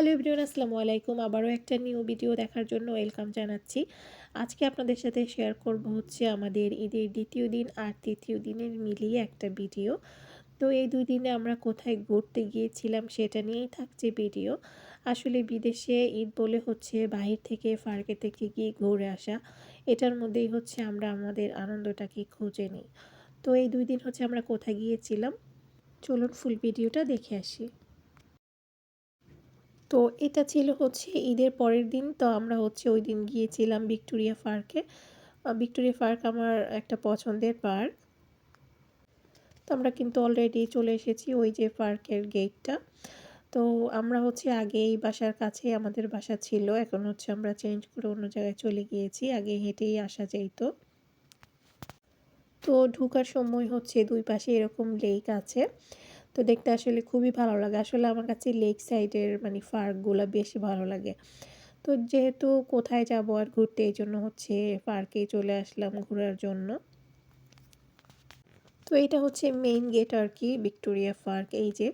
Hello everyone, আসসালামু আলাইকুম। আবারও একটা নিউ ভিডিও দেখার জন্য ওয়েলকাম জানাচ্ছি। আজকে আপনাদের সাথে শেয়ার করব হচ্ছে আমাদের ঈদের দ্বিতীয় দিন আর তৃতীয় দিনের মিলিয়ে একটা ভিডিও। তো এই 2 দিনে আমরা কোথায় ঘুরতে গিয়েছিলাম সেটা নিয়েই থাকছে ভিডিও। আসলে বিদেশে ঈদ বলে হচ্ছে বাহির থেকে পার্কে থেকে গিয়ে ঘুরে আসা। এটার মধ্যেই হচ্ছে আমরা আমাদের আনন্দটাকে খুঁজে নিই। তো এই 2 দিন হচ্ছে আমরা কোথায় গিয়েছিলাম, চলুন ফুল ভিডিওটা দেখে আসি। তো এটা ছিল হচ্ছে ঈদের পরের দিন। তো আমরা হচ্ছে ওইদিন গিয়েছিলাম ভিক্টোরিয়া পার্কে। ভিক্টোরিয়া পার্ক আমার একটা পছন্দের পার্ক। তো আমরা কিন্তু অলরেডি চলে এসেছি ওই যে পার্কের গেটটা। তো আমরা হচ্ছে আগে এই বাসার কাছেই আমাদের বাসা ছিল। এখন হচ্ছে আমরা চেঞ্জ করে অন্য জায়গায় চলে গিয়েছি। আগে হেঁটেই আসা যেত। তো ঢোকার সময় হচ্ছে 2 পাশে এরকম লেক আছে। তো দেখতে আসলে খুবই ভালো লাগে। আসলে আমার কাছে লেক সাইডের মানে পার্কগুলা বেশি ভালো লাগে। তো যেহেতু কোথায় যাব আর ঘুরতে, এইজন্য হচ্ছে পার্কেই চলে আসলাম ঘোরার জন্য। তো এটা হচ্ছে মেইন গেট আর কি, ভিক্টোরিয়া পার্ক এই যে।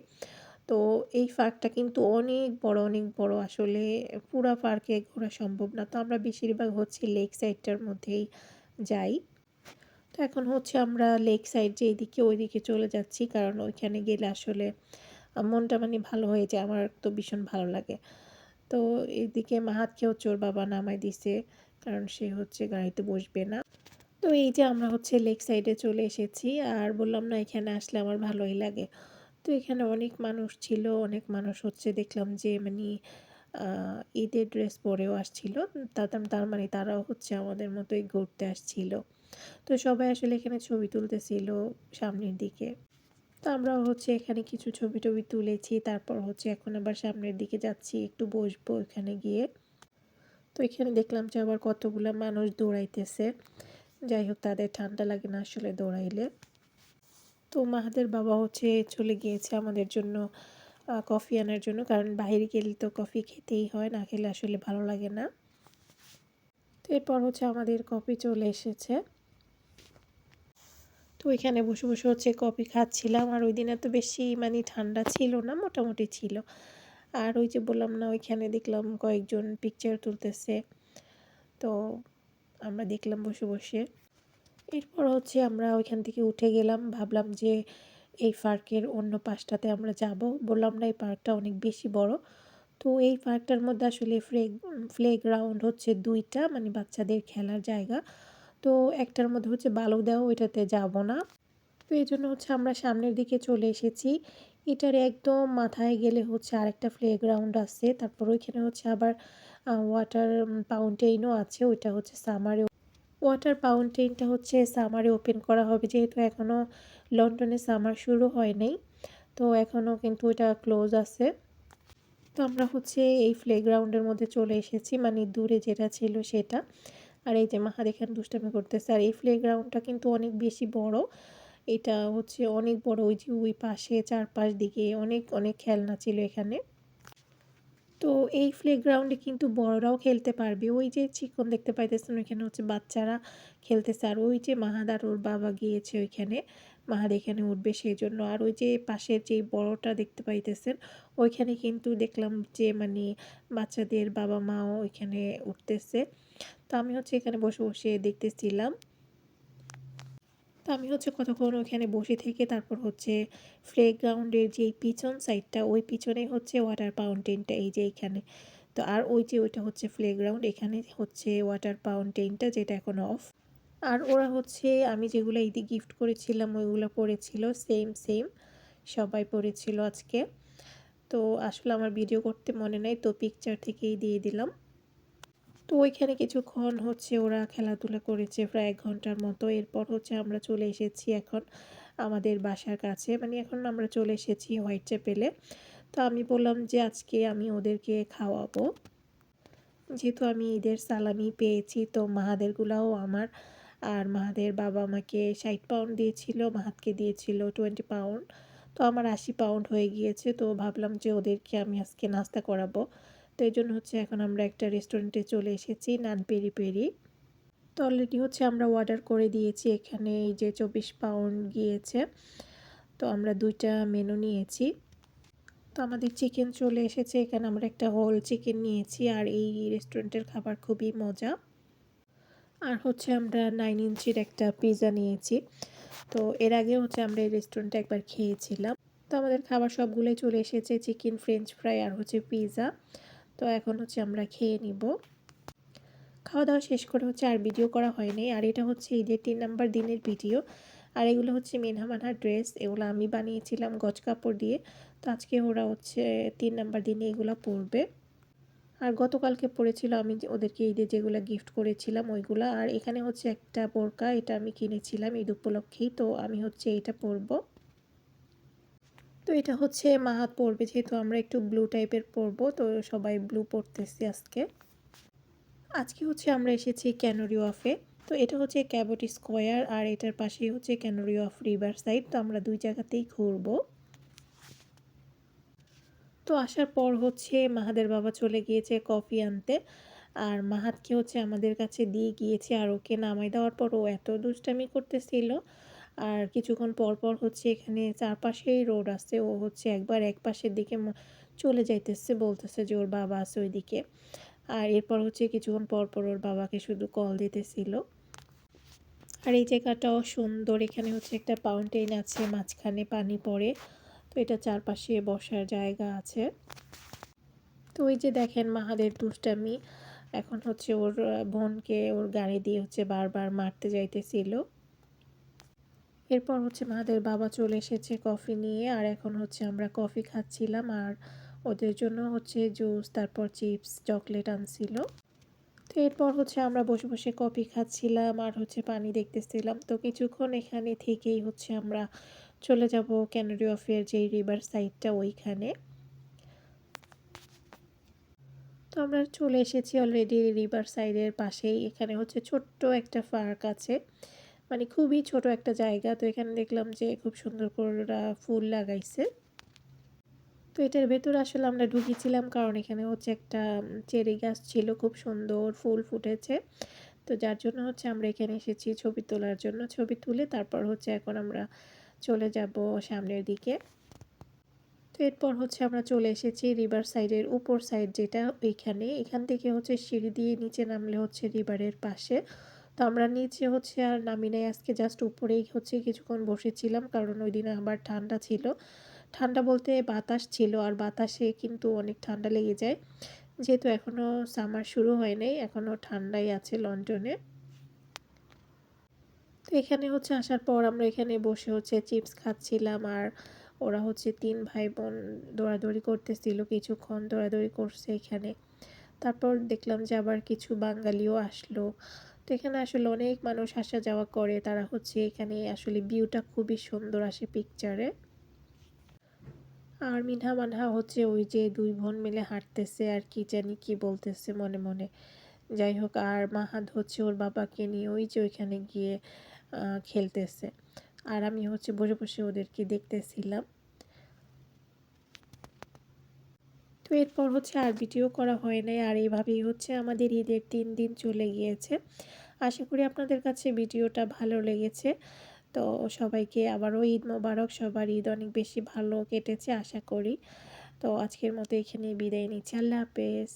তো এই পার্কটা কিন্তু অনেক বড়, অনেক বড়। আসলে পুরা পার্কে ঘোরা সম্ভব না। তো আমরা বেশিরভাগ হচ্ছে লেক সাইডটার মধ্যেই যাই। তো এখন হচ্ছে আমরা লেক সাইড যেদিকে ওইদিকে চলে যাচ্ছি, কারণ ওইখানে গেলে আসলে মনটা মানে ভালো হয়ে যায়। আমার তো ভীষণ ভালো লাগে। তো এদিকে মাহাতকে হচ্ছে ওর বাবা নামায় দিছে, কারণ সে হচ্ছে গাড়িতে বসবে না। তো এই যে আমরা হচ্ছে লেক সাইডে চলে এসেছি। আর বললাম না, এখানে আসলে আমার ভালোই লাগে। তো এখানে অনেক মানুষ ছিল, অনেক মানুষ হচ্ছে দেখলাম যে মানে ঈদের ড্রেস পরেও আসছিল। তার মানে তারাও হচ্ছে আমাদের মতোই ঘুরতে আসছিল। তো সবাই আসলে এখানে ছবি তুলতেছিল সামনের দিকে। তো আমরাও হচ্ছে এখানে কিছু ছবি টবি তুলেছি। তারপর হচ্ছে এখন আবার সামনের দিকে যাচ্ছি, একটু বসবো এখানে গিয়ে। তো এখানে দেখলাম যে আবার কতগুলা মানুষ দৌড়াইতেছে। যাই হোক, তাদের ঠান্ডা লাগে না আসলে দৌড়াইলে। তো মাহাদের বাবা হচ্ছে চলে গিয়েছে আমাদের জন্য কফি আনার জন্য, কারণ বাইরে গেলে তো কফি খেতেই হয়, না খেলে আসলে ভালো লাগে না। তো এরপর হচ্ছে আমাদের কফি চলে এসেছে। তো এখানে বসে বসে হচ্ছে কফি খাচ্ছিলাম। আর ওই দিন এত বেশি মানে ঠান্ডা ছিল না, মোটামুটি ছিল। আর ওই যে বললাম না, ওইখানে দেখলাম কয়েকজন পিকচার তুলতেছে। তো আমরা দেখলাম বসে বসে। এরপর হচ্ছে আমরা ওইখান থেকে উঠে গেলাম। ভাবলাম যে এই পার্কের অন্য পাশটাতে আমরা যাব। বললাম না, এই পার্কটা অনেক বেশি বড়। তো এই পার্কটার মধ্যে আসলে প্লেগ্রাউন্ড হচ্ছে 2টা, মানে বাচ্চাদের খেলার জায়গা। তো একটার মধ্যে হচ্ছে বালু দেওয়া, ওইটাতে যাব না। তো এজন্য হচ্ছে আমরা সামনের দিকে চলে এসেছি। এটার একদম মাথায় গেলে হচ্ছে আরেকটা প্লেগ্রাউন্ড আছে। তারপর ওইখানে হচ্ছে আবার ওয়াটার ফাউন্টেইনও আছে। ওইটা হচ্ছে সামারে, ওয়াটার ফাউন্টেনটা হচ্ছে সামারে ওপেন করা হবে, যেহেতু এখনও লন্ডনে সামার শুরু হয় নাই। তো এখনও কিন্তু ওইটা ক্লোজ আছে। তো আমরা হচ্ছে এই প্লেগ্রাউন্ডের মধ্যে চলে এসেছি, মানে দূরে যেটা ছিল সেটা। আর এই যে মাহাদ এখানে দুষ্টামি করতেছে। আর এই প্লেগ্রাউন্ডটা কিন্তু অনেক বেশি বড়। এটা হচ্ছে অনেক বড়। ওই যে ওই পাশে চারপাশ দিকে অনেক অনেক খেলনা ছিল এখানে। তো এই প্লেগ্রাউন্ডে কিন্তু বড়রাও খেলতে পারবে। ওই যে চিকন দেখতে পাইতেছেন, ওইখানে হচ্ছে বাচ্চারা খেলতেছে। আর ওই যে মাহাদ আর ওর বাবা গিয়েছে ওইখানে, মাহাদ এখানে উঠবে সেই জন্য। আর ওই যে পাশের যে বড়টা দেখতে পাইতেছেন, ওইখানে কিন্তু দেখলাম যে মানে বাচ্চাদের বাবা মাও ওইখানে উঠতেছে। তো আমি হচ্ছে এখানে বসে বসে দেখতেছিলাম। তো আমি হচ্ছে কতক্ষণ ওইখানে বসে থেকে তারপর হচ্ছে প্লেগ্রাউন্ডের যেই পিছন সাইডটা, ওই পিছনেই হচ্ছে ওয়াটার ফাউন্টেনটা, এই যে এইখানে। তো আর ওই যে ওইটা হচ্ছে প্লেগ্রাউন্ড, এখানে হচ্ছে ওয়াটার ফাউন্টেনটা, যেটা এখন অফ। আর ওরা হচ্ছে আমি যেগুলো ঈদে গিফট করেছিলাম ওইগুলো পরেছিল, সেম সেম সবাই পরেছিল আজকে। তো আসলে আমার ভিডিও করতে মনে নেই, তো পিকচার থেকেই দিয়ে দিলাম। তো ওইখানে কিছুক্ষণ হচ্ছে ওরা খেলাধুলা করেছে, প্রায় 1 ঘন্টার মতো। এরপর হচ্ছে আমরা চলে এসেছি এখন আমাদের বাসার কাছে, মানে এখন আমরা চলে এসেছি হোয়াইট চ্যাপেলে। তো আমি বললাম যে আজকে আমি ওদেরকে খাওয়াবো, যেহেতু আমি ঈদের সালামি পেয়েছি। তো মাহাদেরগুলাও আমার। আর মাহাদের বাবা আমাকে 60 পাউন্ড দিয়েছিল, মাহাতকে দিয়েছিল 20 পাউন্ড। তো আমার 80 পাউন্ড হয়ে গিয়েছে। তো ভাবলাম যে ওদেরকে আমি আজকে নাস্তা করাবো। তো এই জন্য হচ্ছে এখন আমরা একটা রেস্টুরেন্টে চলে এসেছি, নান পেরি পেরি। তো অলরেডি হচ্ছে আমরা অর্ডার করে দিয়েছি। এখানে এই যে 24 পাউন্ড গিয়েছে। তো আমরা 2টা মেনু নিয়েছি। তো আমাদের চিকেন চলে এসেছে। এখানে আমরা একটা হোল চিকেন নিয়েছি আর এই রেস্টুরেন্টের খাবার খুবই মজা। আর হচ্ছে আমরা 9 ইঞ্চির একটা পিৎজা নিয়েছি। তো এর আগে হচ্ছে আমরা এই রেস্টুরেন্টে একবার খেয়েছিলাম। তো আমাদের খাবার সবগুলোই চলে এসেছে, চিকেন, ফ্রেঞ্চ ফ্রাই আর হচ্ছে পিৎজা। তো এখন হচ্ছে আমরা খেয়ে নিব। খাওয়া দাওয়া শেষ করে হচ্ছে আর ভিডিও করা হয়নি। আর এটা হচ্ছে ঈদের 3 নাম্বার দিনের ভিডিও। আর এগুলো হচ্ছে মিনহা মানহার ড্রেস, এগুলো আমি বানিয়েছিলাম গজ কাপড় দিয়ে। তো আজকে ওরা হচ্ছে 3 নাম্বার দিনে এগুলো পরবে। আর গতকালকে পরেছিল আমি ওদেরকে ঈদে যেগুলো গিফট করেছিলাম ওইগুলো। আর এখানে হচ্ছে একটা বোরকা, এটা আমি কিনেছিলাম ঈদ উপলক্ষেই। তো আমি হচ্ছে এটা পরবো। তো এটা হচ্ছে মাহাত পরবে, যেহেতু আমরা একটু ব্লু টাইপের পরবো, তো সবাই ব্লু পরতেছি আজকে। আজকে হচ্ছে আমরা এসেছি ক্যানারি ওয়াফে। তো এটা হচ্ছে ক্যাবট স্কোয়ার আর এটার পাশেই হচ্ছে ক্যানারি ওয়াফ রিভার সাইড। তো আমরা দুই জায়গাতেই ঘুরবো। তো আসার পর হচ্ছে মাহাদের বাবা চলে গিয়েছে কফি আনতে। আর মাহাতকে হচ্ছে আমাদের কাছে দিয়ে গিয়েছে। আর ওকে নামাই দেওয়ার পর ও এত দুষ্টামি করতেছিল। আর কিছুক্ষণ পর পর হচ্ছে এখানে চারপাশেই রোড আছে, ও হচ্ছে একবার এক পাশের দিকে চলে যাইতেছে, বলতেছে যে ওর বাবা আছে ওইদিকে। আর এরপর হচ্ছে কিছুক্ষণ পর পর ওর বাবাকে শুধু কল দিতেছিল। আর এই জায়গাটাও সুন্দর, এখানে হচ্ছে একটা ফাউন্টেন আছে, মাঝখানে পানি পড়ে। তো এটা চারপাশে বসার জায়গা আছে। তো ওই যে দেখেন মাহাদের দুষ্টামি, এখন হচ্ছে ওর বোনকে ওর গাড়ি দিয়ে হচ্ছে বারবার মারতে যাইতেছিল। এরপর হচ্ছে মাহাদের বাবা চলে এসেছে কফি নিয়ে। আর এখন হচ্ছে আমরা কফি খাচ্ছিলাম আর ওদের জন্য হচ্ছে জুস, তারপর চিপস, চকলেট আনছিল। তো এরপর হচ্ছে আমরা বসে বসে কফি খাচ্ছিলাম আর হচ্ছে পানি দেখতেছিলাম। তো কিছুক্ষণ এখানে থেকেই হচ্ছে আমরা চলে যাব ক্যানারি ওয়াফের যে রিভার সাইডটা ওইখানে। তো আমরা চলে এসেছি অলরেডি রিভার সাইডের পাশেই। এখানে হচ্ছে ছোট্ট একটা পার্ক আছে, মানে খুবই ছোট একটা জায়গা। তো এখানে দেখলাম যে খুব সুন্দর করে ফুল লাগাইছে। তো এটার ভেতরে আসলে আমরা ঢুকেছিলাম কারণ এখানে হচ্ছে একটা চেরি গাছ ছিল, খুব সুন্দর ফুল ফুটেছে। তো যার জন্য হচ্ছে আমরা এখানে এসেছি ছবি তোলার জন্য। ছবি তুলে তারপর হচ্ছে এখন আমরা চলে যাব সামনের দিকে। তো এরপর হচ্ছে আমরা চলে এসেছি রিভার সাইডের উপর সাইড, যেটা ওইখানে। এখান থেকে হচ্ছে সিঁড়ি দিয়ে নিচে নামলে হচ্ছে রিভারের পাশে। তো আমরা নিচে হচ্ছে আর নামি নাই আজকে, জাস্ট উপরেই হচ্ছে কিছুক্ষণ বসেছিলাম, কারণ ওই দিন আবার ঠান্ডা ছিল। ঠান্ডা বলতে বাতাস ছিল, আর বাতাসে কিন্তু অনেক ঠান্ডা লেগে যায়, যেহেতু এখনও সামার শুরু হয় নাই, এখনও ঠান্ডাই আছে লন্ডনে। তো এখানে হচ্ছে আসার পর আমরা এখানে বসে হচ্ছে চিপস খাচ্ছিলাম। আর ওরা হচ্ছে 3 ভাই বোন দৌড়াদৌড়ি করতেছিল, কিছুক্ষণ দৌড়াদৌড়ি করছে এখানে। তারপর দেখলাম যে আবার কিছু বাঙালিও আসলো। তো এখানে আসলে অনেক মানুষ আসা যাওয়া করে, তারা হচ্ছে এখানে আসলে ভিউটা খুবই সুন্দর আসে পিকচারে। আর মিনহা মানহা হচ্ছে ওই যে 2 বোন মিলে হাঁটতেছে আর কি জানি কি বলতেছে মনে মনে। যাই হোক, আর মাহাদ হচ্ছে ওর বাবাকে নিয়ে ওই যে ওইখানে গিয়ে খেলতেছে। আর আমি হচ্ছে বসে বসে ওদেরকে দেখতেছিলাম। তো এরপর হচ্ছে আর ভিডিও করা হয় নাই। আর এইভাবেই হচ্ছে আমাদের ঈদের 3 দিন চলে গিয়েছে। আশা করি আপনাদের কাছে ভিডিওটা ভালো লেগেছে। তো সবাইকে আবারও ঈদ মোবারক। সবার ঈদ অনেক বেশি ভালো কেটেছে আশা করি। তো আজকের মতো এখানেই বিদায় নিচ্ছি। আল্লাহ হাফেজ।